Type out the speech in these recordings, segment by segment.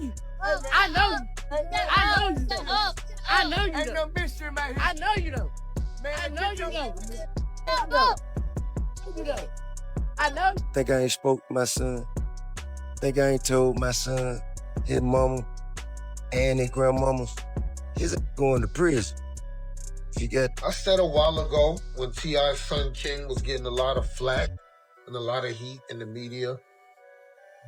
you. I know you. I know you. I know you. Ain't no mystery, man. I know you though. Man, I know you know. I know. Think I ain't spoke to my son. Think I ain't told my son, his mama, and his grandmama, his going to prison. I said a while ago when T.I.'s son King was getting a lot of flack and a lot of heat in the media,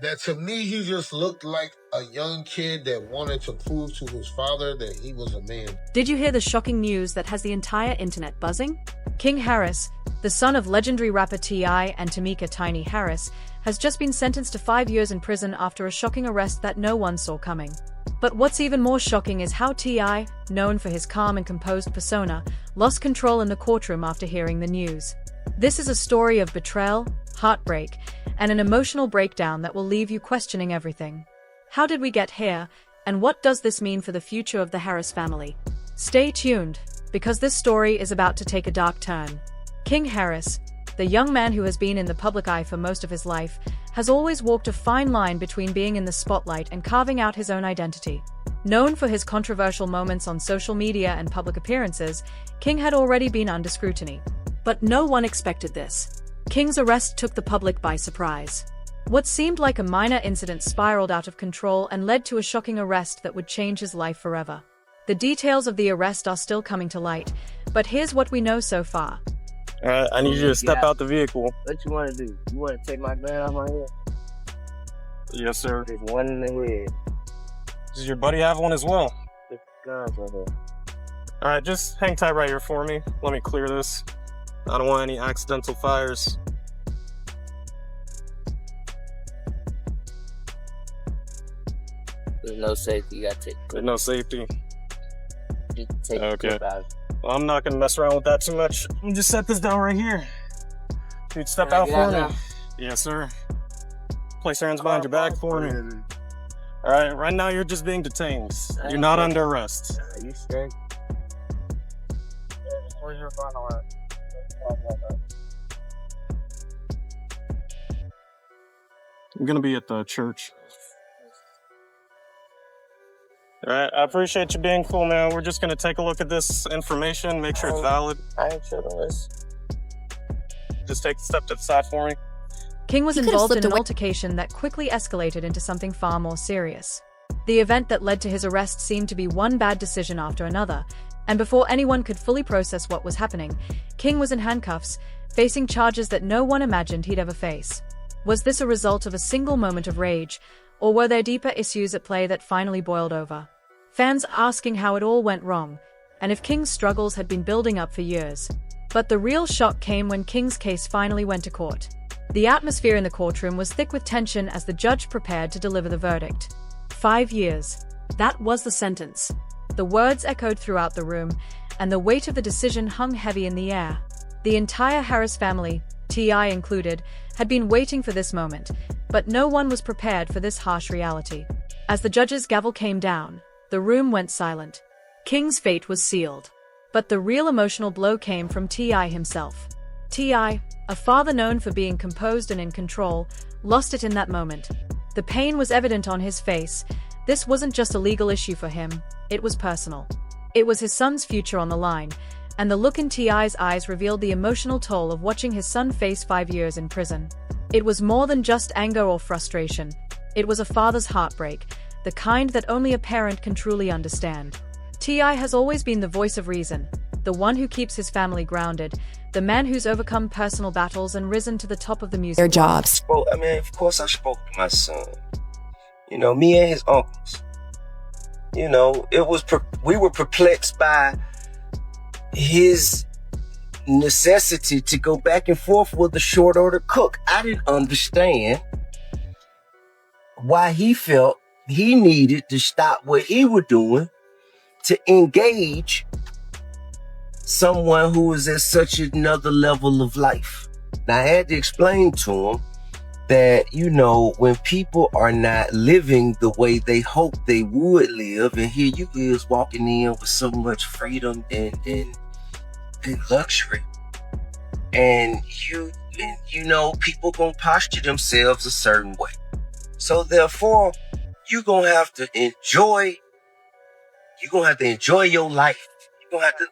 that to me he just looked like a young kid that wanted to prove to his father that he was a man. Did you hear the shocking news that has the entire internet buzzing? King Harris, the son of legendary rapper T.I. and Tamika Tiny Harris, has just been sentenced to 5 years in prison after a shocking arrest that no one saw coming. But what's even more shocking is how T.I., known for his calm and composed persona, lost control in the courtroom after hearing the news. This is a story of betrayal, heartbreak, and an emotional breakdown that will leave you questioning everything. How did we get here, and what does this mean for the future of the Harris family? Stay tuned, because this story is about to take a dark turn. King Harris, the young man who has been in the public eye for most of his life, has always walked a fine line between being in the spotlight and carving out his own identity. Known for his controversial moments on social media and public appearances, King had already been under scrutiny. But no one expected this. King's arrest took the public by surprise. What seemed like a minor incident spiraled out of control and led to a shocking arrest that would change his life forever. The details of the arrest are still coming to light, but here's what we know so far. Alright, I need you to step out the vehicle. What you want to do? You want to take my gun off my head? Yes, sir. There's one in the head. Does your buddy have one as well? There's guns right here. Alright, just hang tight right here for me. Let me clear this. I don't want any accidental fires. There's no safety. You got to take. There's no safety. Just take Okay. the clip out. Well, I'm not gonna mess around with that too much. Let me just set this down right here. Dude, step out for me. Yes, sir. Place your hands behind your back for me. Alright, right now you're just being detained. You're not under arrest. Are you straight? Where's your final at? I'm gonna be at the church. Alright, I appreciate you being cool, man. We're just gonna take a look at this information, make sure it's valid. I ain't sure on this. Just take a step to the side for me. King was involved in an altercation that quickly escalated into something far more serious. The event that led to his arrest seemed to be one bad decision after another, and before anyone could fully process what was happening, King was in handcuffs, facing charges that no one imagined he'd ever face. Was this a result of a single moment of rage, or were there deeper issues at play that finally boiled over? Fans asking how it all went wrong, and if King's struggles had been building up for years. But the real shock came when King's case finally went to court. The atmosphere in the courtroom was thick with tension as the judge prepared to deliver the verdict. 5 years. That was the sentence. The words echoed throughout the room, and the weight of the decision hung heavy in the air. The entire Harris family, T.I. included, had been waiting for this moment, but no one was prepared for this harsh reality. As the judge's gavel came down, the room went silent. King's fate was sealed. But the real emotional blow came from T.I. himself. T.I., a father known for being composed and in control, lost it in that moment. The pain was evident on his face. This wasn't just a legal issue for him, it was personal. It was his son's future on the line, and the look in T.I.'s eyes revealed the emotional toll of watching his son face 5 years in prison. It was more than just anger or frustration. It was a father's heartbreak, the kind that only a parent can truly understand. T.I. has always been the voice of reason, the one who keeps his family grounded, the man who's overcome personal battles and risen to the top of the music Their world. jobs. Well, I mean, of course I spoke to my son. You know, me and his uncles. You know, we were perplexed by his necessity to go back and forth with the short order cook. I didn't understand why he felt he needed to stop what he was doing to engage someone who is at such another level of life. Now, I had to explain to him that, you know, when people are not living the way they hope they would live, and here you is walking in with so much freedom and luxury, and you know, people gonna posture themselves a certain way. So therefore, you're gonna have to enjoy your life. You're gonna have to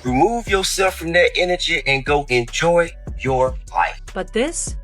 remove yourself from that energy and go enjoy your life. But this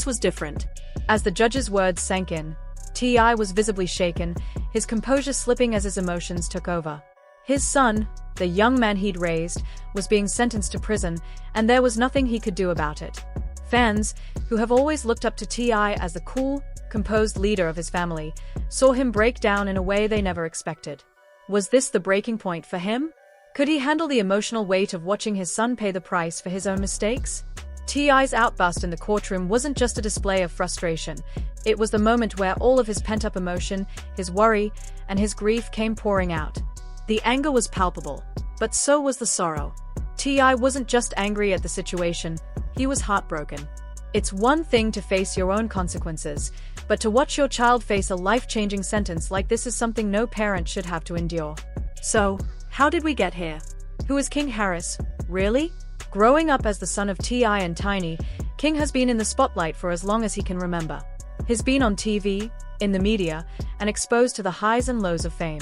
was different. As the judge's words sank in, T.I. was visibly shaken, his composure slipping as his emotions took over. His son, the young man he'd raised, was being sentenced to prison, and there was nothing he could do about it. Fans, who have always looked up to T.I. as the cool, composed leader of his family, saw him break down in a way they never expected. Was this the breaking point for him? Could he handle the emotional weight of watching his son pay the price for his own mistakes? T.I.'s outburst in the courtroom wasn't just a display of frustration. It was the moment where all of his pent-up emotion, his worry, and his grief came pouring out. The anger was palpable, but so was the sorrow. T.I. wasn't just angry at the situation, he was heartbroken. It's one thing to face your own consequences, but to watch your child face a life-changing sentence like this is something no parent should have to endure. So, how did we get here? Who is King Harris, really? Growing up as the son of T.I. and Tiny, King has been in the spotlight for as long as he can remember. He's been on TV, in the media, and exposed to the highs and lows of fame.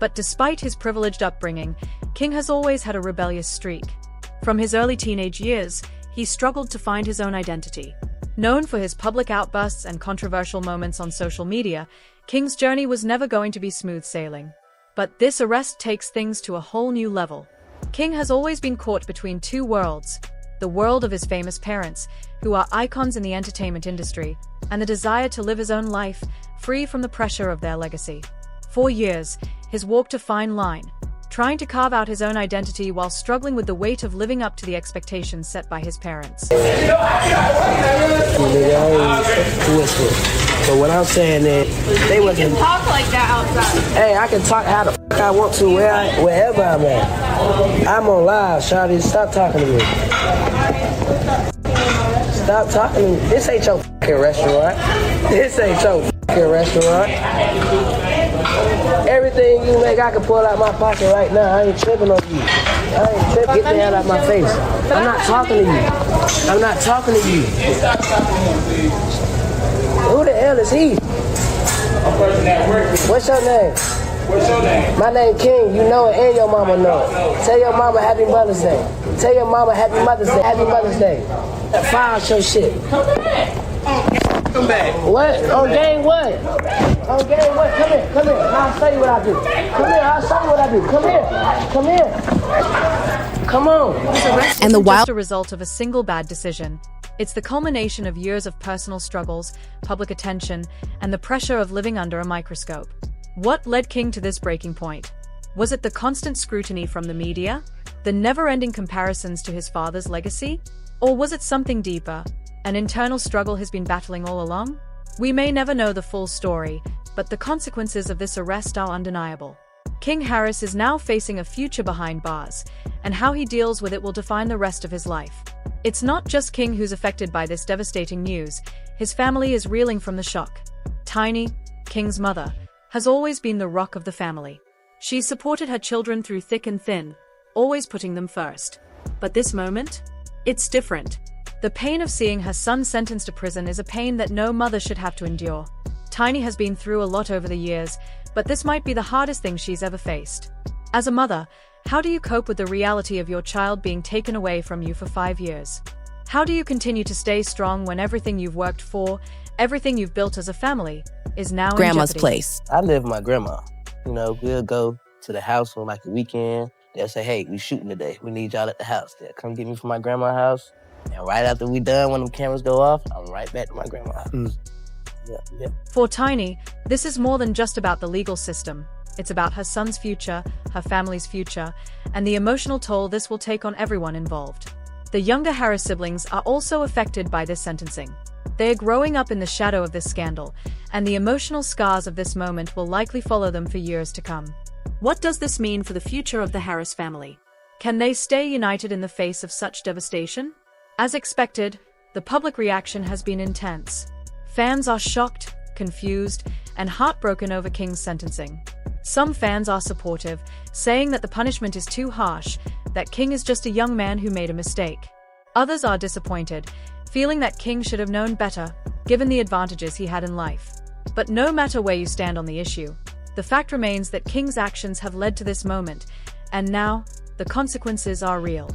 But despite his privileged upbringing, King has always had a rebellious streak. From his early teenage years, he struggled to find his own identity. Known for his public outbursts and controversial moments on social media, King's journey was never going to be smooth sailing. But this arrest takes things to a whole new level. King has always been caught between two worlds: the world of his famous parents, who are icons in the entertainment industry, and the desire to live his own life, free from the pressure of their legacy. For years, he's walked a fine line, trying to carve out his own identity while struggling with the weight of living up to the expectations set by his parents. But what I'm saying is, they wasn't Talk like that outside. Hey, I can talk how the f I want to wherever I'm at. I'm on live, Shawty. Stop talking to me. Stop talking to me. This ain't your f***ing restaurant. This ain't your f***ing restaurant. Everything you make, I can pull out my pocket right now. I ain't tripping on you. I ain't tripping. Get the hell out of my face. I'm not talking to you. I'm not talking to you. Who the hell is he? What's your name? What's your name? My name King. You know it and your mama know it. Tell your mama Happy Mother's Day. Tell your mama Happy Mother's Day. Happy Mother's Day. File your shit. Come back. What? On game what? On game what? Come here. Come here. I'll show you what I do. Come here. I'll show you what I do. Come here. Come here. Come on. This arrest isn't just a result of a single bad decision. It's the culmination of years of personal struggles, public attention, and the pressure of living under a microscope. What led King to this breaking point? Was it the constant scrutiny from the media? The never-ending comparisons to his father's legacy? Or was it something deeper, an internal struggle he's been battling all along? We may never know the full story, but the consequences of this arrest are undeniable. King Harris is now facing a future behind bars, and how he deals with it will define the rest of his life. It's not just King who's affected by this devastating news. His family is reeling from the shock. Tiny, King's mother, has always been the rock of the family. She's supported her children through thick and thin, always putting them first. But this moment? It's different. The pain of seeing her son sentenced to prison is a pain that no mother should have to endure. Tiny has been through a lot over the years, but this might be the hardest thing she's ever faced. As a mother, how do you cope with the reality of your child being taken away from you for 5 years? How do you continue to stay strong when everything you've worked for, everything you've built as a family, is now Grandma's in jeopardy? place. I live with my grandma. You know, we'll go to the house on like a weekend. They'll say, hey, we shooting today. We need y'all at the house. They'll come get me from my grandma's house. And right after we done, when the cameras go off, I'm right back to my grandma's house. Yeah. For Tiny, this is more than just about the legal system. It's about her son's future, her family's future, and the emotional toll this will take on everyone involved. The younger Harris siblings are also affected by this sentencing. They are growing up in the shadow of this scandal, and the emotional scars of this moment will likely follow them for years to come. What does this mean for the future of the Harris family? Can they stay united in the face of such devastation? As expected, the public reaction has been intense. Fans are shocked, confused, and heartbroken over King's sentencing. Some fans are supportive, saying that the punishment is too harsh, that King is just a young man who made a mistake. Others are disappointed, feeling that King should have known better, given the advantages he had in life. But no matter where you stand on the issue, the fact remains that King's actions have led to this moment, and now, the consequences are real.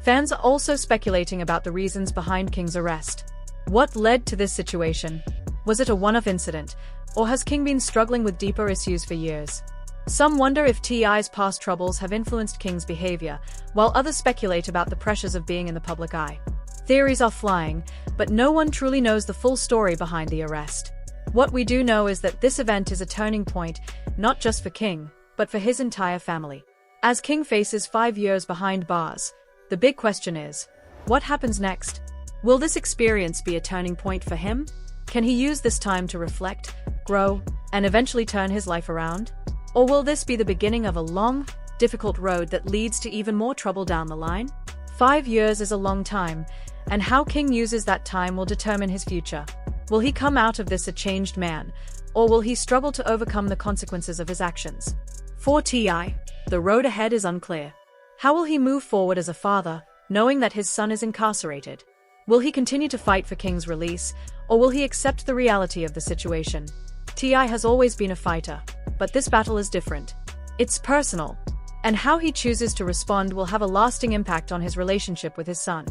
Fans are also speculating about the reasons behind King's arrest. What led to this situation? Was it a one-off incident, or has King been struggling with deeper issues for years? Some wonder if T.I.'s past troubles have influenced King's behavior, while others speculate about the pressures of being in the public eye. Theories are flying, but no one truly knows the full story behind the arrest. What we do know is that this event is a turning point, not just for King, but for his entire family. As King faces 5 years behind bars, the big question is, what happens next? Will this experience be a turning point for him? Can he use this time to reflect, grow, and eventually turn his life around? Or will this be the beginning of a long, difficult road that leads to even more trouble down the line? 5 years is a long time, and how King uses that time will determine his future. Will he come out of this a changed man, or will he struggle to overcome the consequences of his actions? For T.I., the road ahead is unclear. How will he move forward as a father, knowing that his son is incarcerated? Will he continue to fight for King's release, or will he accept the reality of the situation? T.I. has always been a fighter, but this battle is different. It's personal, and how he chooses to respond will have a lasting impact on his relationship with his son.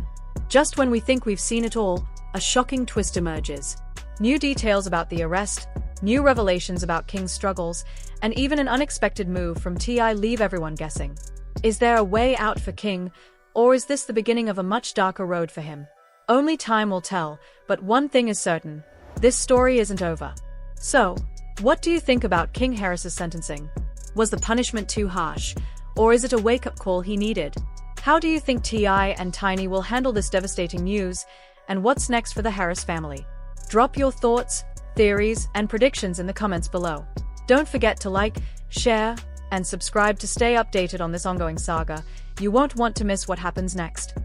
Just when we think we've seen it all, a shocking twist emerges. New details about the arrest, new revelations about King's struggles, and even an unexpected move from T.I. leave everyone guessing. Is there a way out for King, or is this the beginning of a much darker road for him? Only time will tell, but one thing is certain: this story isn't over. So, what do you think about King Harris's sentencing? Was the punishment too harsh, or is it a wake-up call he needed? How do you think T.I. and Tiny will handle this devastating news, and what's next for the Harris family? Drop your thoughts, theories, and predictions in the comments below. Don't forget to like, share, and subscribe to stay updated on this ongoing saga. You won't want to miss what happens next.